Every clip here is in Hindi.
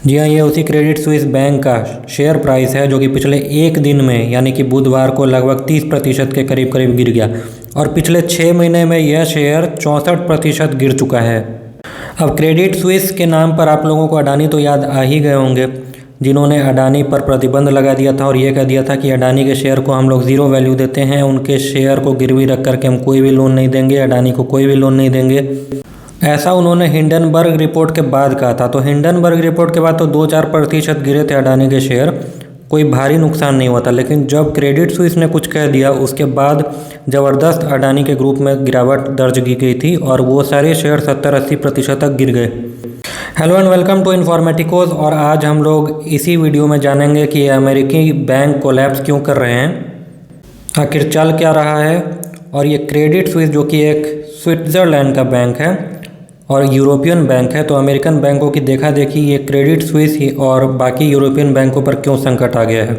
जी हाँ, ये उसी क्रेडिट स्विस बैंक का शेयर प्राइस है जो कि पिछले एक दिन में यानी कि बुधवार को लगभग 30% के करीब करीब गिर गया और पिछले 6 महीने में यह शेयर 64% गिर चुका है। अब क्रेडिट स्विस के नाम पर आप लोगों को अडानी तो याद आ ही गए होंगे, जिन्होंने अडानी पर प्रतिबंध लगा दिया था और ये कह दिया था कि अडानी के शेयर को हम लोग ज़ीरो वैल्यू देते हैं, उनके शेयर को गिरवी रख करके हम कोई भी लोन नहीं देंगे, अडानी को कोई भी लोन नहीं देंगे। ऐसा उन्होंने हिंडनबर्ग रिपोर्ट के बाद कहा था। तो हिंडनबर्ग रिपोर्ट के बाद तो 2-4% गिरे थे अडानी के शेयर, कोई भारी नुकसान नहीं हुआ था। लेकिन जब क्रेडिट स्विस ने कुछ कह दिया उसके बाद ज़बरदस्त अडानी के ग्रुप में गिरावट दर्ज की गई थी और वो सारे शेयर 70-80% तक गिर गए। Hello and welcome to Informaticos. और आज हम लोग इसी वीडियो में जानेंगे कि अमेरिकी बैंक कोलैप्स क्यों कर रहे हैं, आखिर चल क्या रहा है। और ये क्रेडिट स्विस जो कि एक स्विट्ज़रलैंड का बैंक है और यूरोपियन बैंक है, तो अमेरिकन बैंकों की देखा देखी ये क्रेडिट स्विस ही और बाकी यूरोपियन बैंकों पर क्यों संकट आ गया है।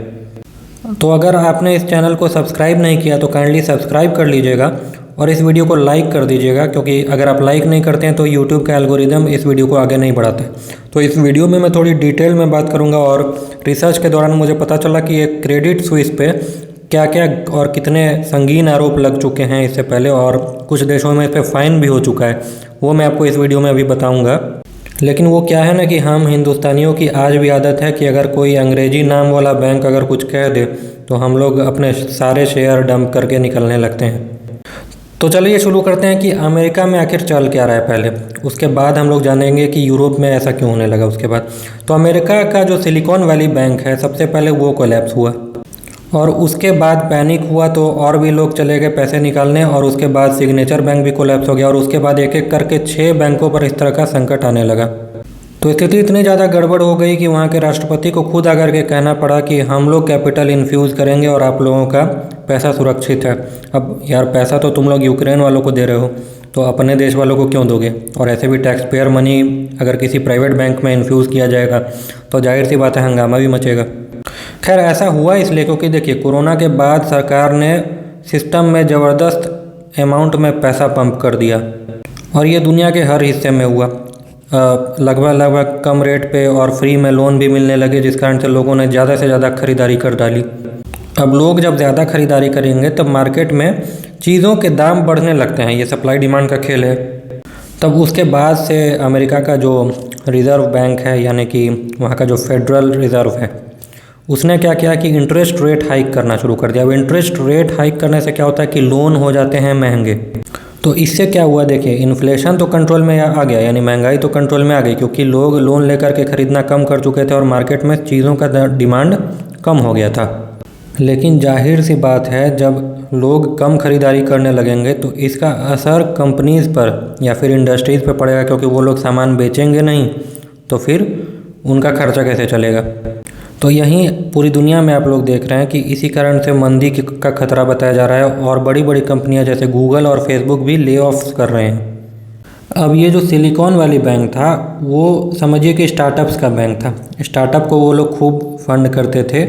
तो अगर आपने इस चैनल को सब्सक्राइब नहीं किया तो काइंडली सब्सक्राइब कर लीजिएगा और इस वीडियो को लाइक कर दीजिएगा, क्योंकि अगर आप लाइक नहीं करते हैं तो यूट्यूब का एल्गोरिदम इस वीडियो को आगे नहीं बढ़ाता है। तो इस वीडियो में मैं थोड़ी डिटेल में बात करूँगा और रिसर्च के दौरान मुझे पता चला कि ये क्रेडिट स्विस पे क्या क्या और कितने संगीन आरोप लग चुके हैं इससे पहले, और कुछ देशों में इस पर फाइन भी हो चुका है, वो मैं आपको इस वीडियो में अभी बताऊंगा। लेकिन वो क्या है ना कि हम हिंदुस्तानियों की आज भी आदत है कि अगर कोई अंग्रेजी नाम वाला बैंक अगर कुछ कह दे तो हम लोग अपने सारे शेयर डंप करके निकलने लगते हैं। तो चलिए शुरू करते हैं कि अमेरिका में आखिर चल क्या रहा है पहले, उसके बाद हम लोग जानेंगे कि यूरोप में ऐसा क्यों होने लगा उसके बाद। तो अमेरिका का जो सिलिकॉन वैली बैंक है सबसे पहले वो कोलैप्स हुआ और उसके बाद पैनिक हुआ तो और भी लोग चले गए पैसे निकालने, और उसके बाद सिग्नेचर बैंक भी कोलैप्स हो गया और उसके बाद एक एक करके 6 बैंकों पर इस तरह का संकट आने लगा। तो स्थिति इतनी ज़्यादा गड़बड़ हो गई कि वहाँ के राष्ट्रपति को खुद आकर के कहना पड़ा कि हम लोग कैपिटल इन्फ्यूज़ करेंगे और आप लोगों का पैसा सुरक्षित है। अब यार पैसा तो तुम लोग यूक्रेन वालों को दे रहे हो तो अपने देश वालों को क्यों दोगे, और ऐसे भी टैक्स पेयर मनी अगर किसी प्राइवेट बैंक में इन्फ्यूज़ किया जाएगा तो जाहिर सी बात है हंगामा भी मचेगा। खैर ऐसा हुआ इसलिए क्योंकि देखिए कोरोना के बाद सरकार ने सिस्टम में ज़बरदस्त अमाउंट में पैसा पंप कर दिया और ये दुनिया के हर हिस्से में हुआ। लगभग कम रेट पे और फ्री में लोन भी मिलने लगे, जिस कारण से लोगों ने ज़्यादा से ज़्यादा खरीदारी कर डाली। अब लोग जब ज़्यादा खरीदारी करेंगे तब मार्केट में चीज़ों के दाम बढ़ने लगते हैं, ये सप्लाई डिमांड का खेल है। तब उसके बाद से अमेरिका का जो रिज़र्व बैंक है यानी कि वहाँ का जो फेडरल रिज़र्व है उसने क्या किया कि इंटरेस्ट रेट हाइक करना शुरू कर दिया। अब इंटरेस्ट रेट हाइक करने से क्या होता है कि लोन हो जाते हैं महंगे। तो इससे क्या हुआ, देखिए इन्फ्लेशन तो कंट्रोल में आ गया, यानी महंगाई तो कंट्रोल में आ गई, क्योंकि लोग लोन लेकर के ख़रीदना कम कर चुके थे और मार्केट में चीज़ों का डिमांड कम हो गया था। लेकिन जाहिर सी बात है जब लोग कम खरीदारी करने लगेंगे तो इसका असर कंपनीज़ पर या फिर इंडस्ट्रीज़ पर पड़ेगा, क्योंकि वो लोग सामान बेचेंगे नहीं तो फिर उनका खर्चा कैसे चलेगा। तो यहीं पूरी दुनिया में आप लोग देख रहे हैं कि इसी कारण से मंदी का खतरा बताया जा रहा है और बड़ी बड़ी कंपनियां जैसे गूगल और फेसबुक भी ले ऑफ्स कर रहे हैं। अब ये जो सिलिकॉन वैली बैंक था वो समझिए कि स्टार्टअप्स का बैंक था। स्टार्टअप को वो लोग खूब फंड करते थे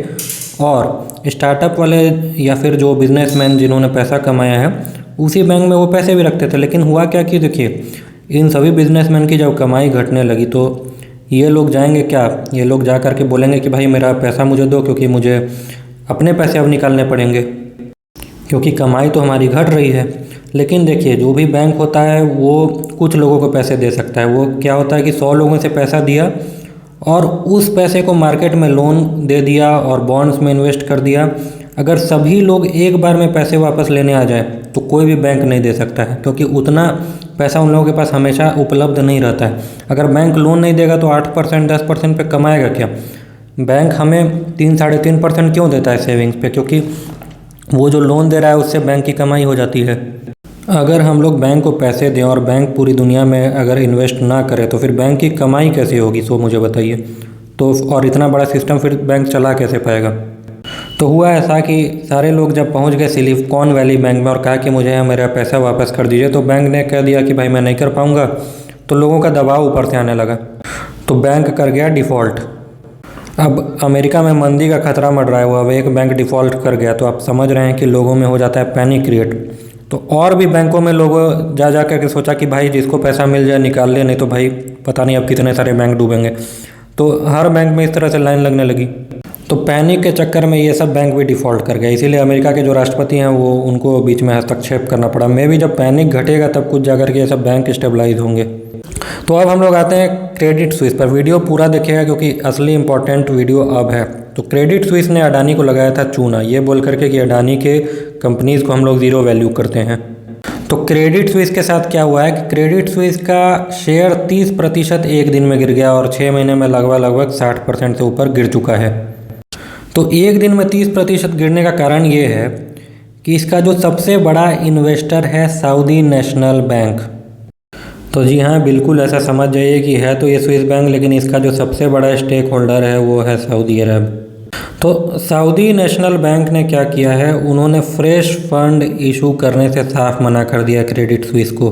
और स्टार्टअप वाले या फिर जो बिजनेसमैन जिन्होंने पैसा कमाया है उसी बैंक में वो पैसे भी रखते थे। लेकिन हुआ क्या कि देखिए इन सभी बिजनेसमैन की जब कमाई घटने लगी तो ये लोग जाएंगे क्या, ये लोग जा कर के बोलेंगे कि भाई मेरा पैसा मुझे दो, क्योंकि मुझे अपने पैसे अब निकालने पड़ेंगे, क्योंकि कमाई तो हमारी घट रही है। लेकिन देखिए जो भी बैंक होता है वो कुछ लोगों को पैसे दे सकता है। वो क्या होता है कि 100 लोगों से पैसा दिया और उस पैसे को मार्केट में लोन दे दिया और बॉन्ड्स में इन्वेस्ट कर दिया। अगर सभी लोग एक बार में पैसे वापस लेने आ जाए तो कोई भी बैंक नहीं दे सकता है, क्योंकि उतना पैसा उन लोगों के पास हमेशा उपलब्ध नहीं रहता है। अगर बैंक लोन नहीं देगा तो 8% 10% पे कमाएगा क्या। बैंक हमें 3-3.5% क्यों देता है सेविंग्स पे, क्योंकि वो जो लोन दे रहा है उससे बैंक की कमाई हो जाती है। अगर हम लोग बैंक को पैसे दें और बैंक पूरी दुनिया में अगर इन्वेस्ट ना करे तो फिर बैंक की कमाई कैसे होगी, सो मुझे बताइए। तो और इतना बड़ा सिस्टम फिर बैंक चला कैसे पाएगा। तो हुआ ऐसा कि सारे लोग जब पहुंच गए सिलिकॉन वैली बैंक में और कहा कि मुझे मेरा पैसा वापस कर दीजिए, तो बैंक ने कह दिया कि भाई मैं नहीं कर पाऊंगा। तो लोगों का दबाव ऊपर से आने लगा तो बैंक कर गया डिफ़ॉल्ट। अब अमेरिका में मंदी का खतरा मंडराया हुआ, अब एक बैंक डिफ़ॉल्ट कर गया तो आप समझ रहे हैं कि लोगों में हो जाता है पैनिक क्रिएट। तो और भी बैंकों में लोगों जा कर के सोचा कि भाई जिसको पैसा मिल जाए निकाल ले, नहीं तो भाई पता नहीं अब कितने सारे बैंक डूबेंगे। तो हर बैंक में इस तरह से लाइन लगने लगी। तो पैनिक के चक्कर में ये सब बैंक भी डिफ़ॉल्ट कर गए, इसीलिए अमेरिका के जो राष्ट्रपति हैं वो उनको बीच में हस्तक्षेप करना पड़ा। मे भी जब पैनिक घटेगा तब कुछ जाकर के ये सब बैंक स्टेबलाइज होंगे। तो अब हम लोग आते हैं क्रेडिट स्विस पर। वीडियो पूरा देखिएगा क्योंकि असली इंपॉर्टेंट वीडियो अब है। तो क्रेडिट स्विस ने अडानी को लगाया था चूना, ये बोल करके कि अडानी के कंपनीज़ को हम लोग ज़ीरो वैल्यू करते हैं। तो क्रेडिट स्विस के साथ क्या हुआ है कि क्रेडिट स्विस का शेयर 30% एक दिन में गिर गया और 6 महीने में लगभग 60% से ऊपर गिर चुका है। तो एक दिन में 30% गिरने का कारण ये है कि इसका जो सबसे बड़ा इन्वेस्टर है सऊदी नेशनल बैंक। तो जी हाँ, बिल्कुल ऐसा समझ जाइए कि है तो ये स्विस बैंक, लेकिन इसका जो सबसे बड़ा स्टेक होल्डर है वो है सऊदी अरब। तो सऊदी नेशनल बैंक ने क्या किया है, उन्होंने फ्रेश फंड इशू करने से साफ मना कर दिया क्रेडिट स्विस को।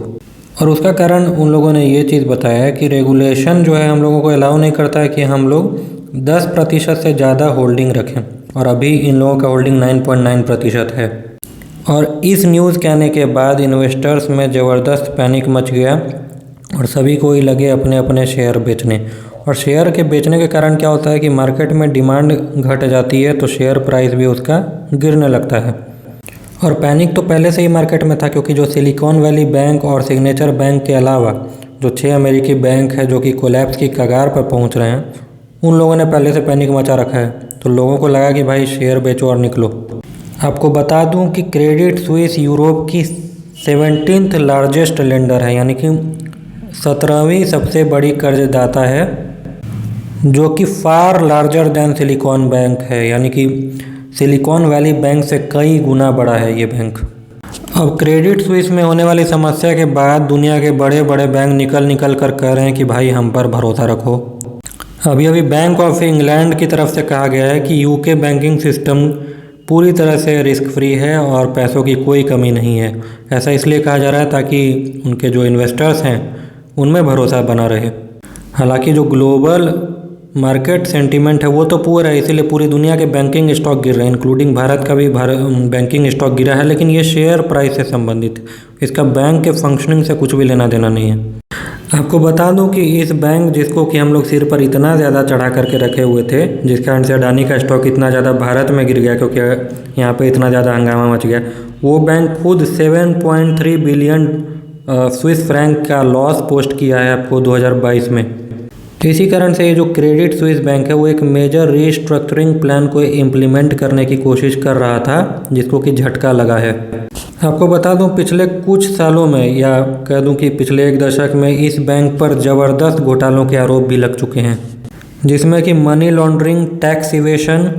और उसका कारण उन लोगों ने ये चीज़ बताया है कि रेगुलेशन जो है हम लोगों को अलाउ नहीं करता है कि हम लोग 10% से ज़्यादा होल्डिंग रखें, और अभी इन लोगों का होल्डिंग 9.9% है। और इस न्यूज़ के आने के बाद इन्वेस्टर्स में ज़बरदस्त पैनिक मच गया और सभी को ही लगे अपने अपने शेयर बेचने। और शेयर के बेचने के कारण क्या होता है कि मार्केट में डिमांड घट जाती है तो शेयर प्राइस भी उसका गिरने लगता है। और पैनिक तो पहले से ही मार्केट में था, क्योंकि जो सिलिकॉन वैली बैंक और सिग्नेचर बैंक के अलावा जो 6 अमेरिकी बैंक है जो कि कोलैप्स की कगार पर पहुंच रहे हैं, उन लोगों ने पहले से पैनिक मचा रखा है। तो लोगों को लगा कि भाई शेयर बेचो और निकलो। आपको बता दूं कि क्रेडिट स्विस यूरोप की 17th लार्जेस्ट लेंडर है, यानी कि 17वीं सबसे बड़ी कर्जदाता है, जो कि फार लार्जर दैन सिलिकॉन बैंक है, यानी कि सिलिकॉन वैली बैंक से कई गुना बड़ा है ये बैंक। अब क्रेडिट स्विस में होने वाली समस्या के बाद दुनिया के बड़े बड़े बैंक निकल कर कह रहे हैं कि भाई हम पर भरोसा रखो। अभी बैंक ऑफ इंग्लैंड की तरफ से कहा गया है कि यूके बैंकिंग सिस्टम पूरी तरह से रिस्क फ्री है और पैसों की कोई कमी नहीं है। ऐसा इसलिए कहा जा रहा है ताकि उनके जो इन्वेस्टर्स हैं उनमें भरोसा बना रहे। हालांकि जो ग्लोबल मार्केट सेंटीमेंट है वो तो पुअर है, इसीलिए पूरी दुनिया के बैंकिंग स्टॉक गिर रहे हैं, इंक्लूडिंग भारत का भी बैंकिंग स्टॉक गिरा है। लेकिन ये शेयर प्राइस से संबंधित, इसका बैंक के फंक्शनिंग से कुछ भी लेना देना नहीं है। आपको बता दूं कि इस बैंक जिसको कि हम लोग सिर पर इतना ज़्यादा चढ़ा करके रखे हुए थे, जिस कारण से अडानी का स्टॉक इतना ज़्यादा भारत में गिर गया क्योंकि यहाँ पे इतना ज़्यादा हंगामा मच गया, वो बैंक खुद 7.3 बिलियन स्विस फ्रैंक का लॉस पोस्ट किया है आपको 2022 में। तो इसी कारण से ये जो क्रेडिट स्विस बैंक है वो एक मेजर रीस्ट्रक्चरिंग प्लान को इम्प्लीमेंट करने की कोशिश कर रहा था, जिसको कि झटका लगा है। आपको बता दूं पिछले कुछ सालों में, या कह दूं कि पिछले एक दशक में, इस बैंक पर ज़बरदस्त घोटालों के आरोप भी लग चुके हैं, जिसमें कि money laundering, tax evasion,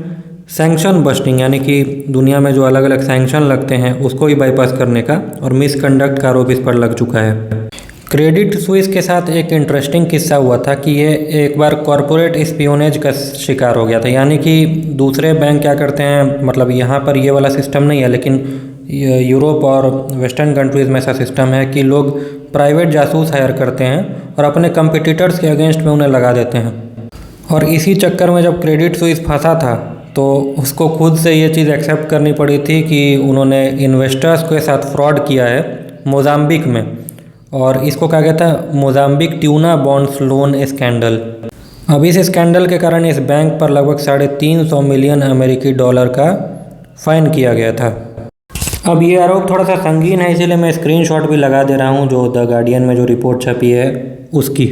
sanction busting, यानी कि दुनिया में जो अलग अलग सैंक्शन लगते हैं उसको ही बाईपास करने का, और मिसकंडक्ट का आरोप इस पर लग चुका है। क्रेडिट स्विस के साथ एक इंटरेस्टिंग किस्सा हुआ था कि ये एक बार कॉरपोरेट स्पियोनेज का शिकार हो गया था। यानी कि दूसरे बैंक क्या करते हैं, मतलब यहाँ पर ये वाला सिस्टम नहीं है, लेकिन यूरोप और वेस्टर्न कंट्रीज़ में ऐसा सिस्टम है कि लोग प्राइवेट जासूस हायर करते हैं और अपने कंपिटिटर्स के अगेंस्ट में उन्हें लगा देते हैं। और इसी चक्कर में जब क्रेडिट स्विस फंसा था तो उसको खुद से ये चीज़ एक्सेप्ट करनी पड़ी थी कि उन्होंने इन्वेस्टर्स के साथ फ्रॉड किया है मोजाम्बिक में, और इसको कहा गया था Mozambique tuna bonds loan scandal. अब इस स्कैंडल के कारण इस बैंक पर लगभग 350 मिलियन अमेरिकी डॉलर का फाइन किया गया था। अब ये आरोप थोड़ा सा संगीन है, इसीलिए मैं स्क्रीनशॉट भी लगा दे रहा हूँ जो द गार्डियन में जो रिपोर्ट छपी है उसकी।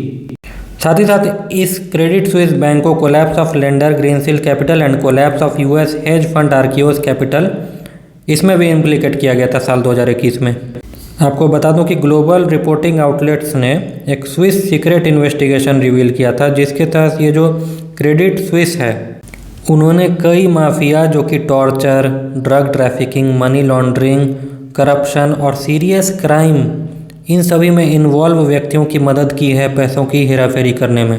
साथ ही साथ इस क्रेडिट स्विस बैंक को collapse of lender Greensill Capital and collapse of US hedge fund Archegos Capital, इसमें भी इम्प्लीकेट किया गया था साल 2021 में। आपको बता दूं कि ग्लोबल रिपोर्टिंग आउटलेट्स ने एक स्विस सीक्रेट इन्वेस्टिगेशन रिवील किया था, जिसके तहत ये जो क्रेडिट स्विस है उन्होंने कई माफिया जो कि torture, drug trafficking, money laundering, corruption और सीरियस क्राइम, इन सभी में इन्वॉल्व व्यक्तियों की मदद की है पैसों की हेराफेरी करने में।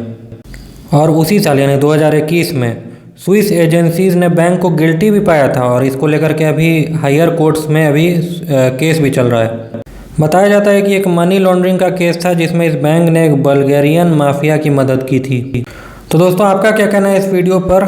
और उसी साल यानी 2021 में स्विस एजेंसीज ने बैंक को गिल्टी भी पाया था, और इसको लेकर के अभी हायर कोर्ट्स में अभी केस भी चल रहा है। बताया जाता है कि एक मनी लॉन्ड्रिंग का केस था जिसमें इस बैंक ने एक बल्गेरियन माफिया की मदद की थी। तो दोस्तों आपका क्या कहना है इस वीडियो पर?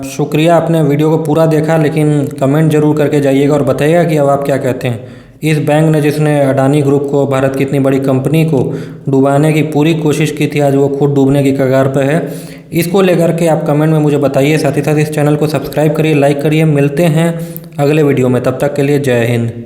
शुक्रिया आपने वीडियो को पूरा देखा, लेकिन कमेंट जरूर करके जाइएगा और बताइएगा कि अब आप क्या कहते हैं। इस बैंक ने जिसने अडानी ग्रुप को, भारत की इतनी बड़ी कंपनी को डुबाने की पूरी कोशिश की थी, आज वो खुद डूबने की कगार पर है। इसको लेकर के आप कमेंट में मुझे बताइए। साथ ही साथ इस चैनल को सब्सक्राइब करिए, लाइक करिए। मिलते हैं अगले वीडियो में, तब तक के लिए जय हिंद।